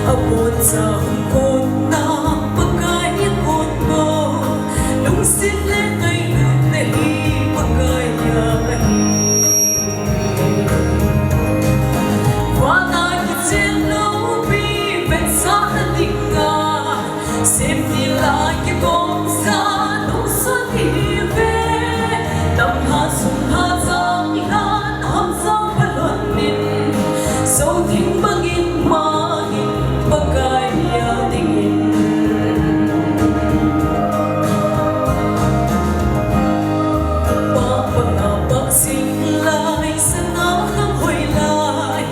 Apun sa hungkot na pagkaya kon mo Nung sila ngayon nahi pagkaya mahi Wala kitin lobi ven sa atinga Sim nila kibong sa nung son ibe Tamha sumha sa ilan ham sa palonin So ting bangin magin pagkaya tingin Papangapag singlay sa nakahoy lay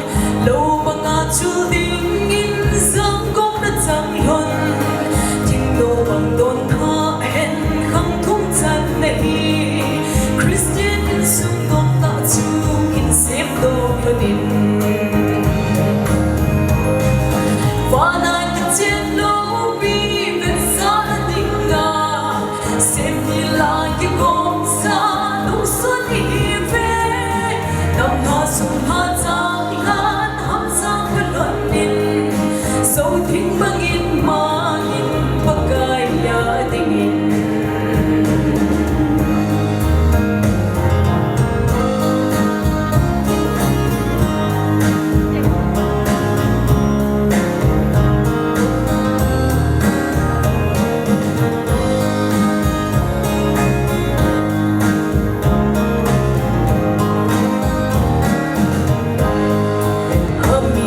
Lo mga chudingin sang kong na sang yon Ting lo bang don kaen khang thung chan nahi Christian sung kong ta chu in sep do panin So ting bangin magin pagkaya tingin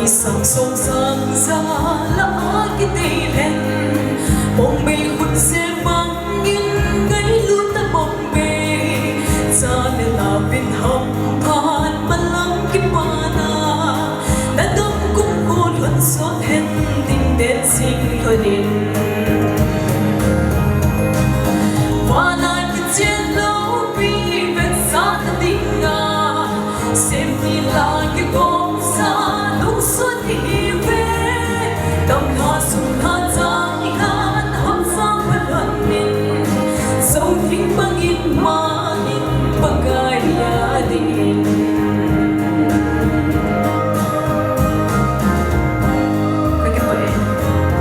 Sang song sang za la ki tei len bong me khut se bangin ngai lu ta bong me za ne la bin ham phan malang ki pana na dam kum ko lon so hen ding den sing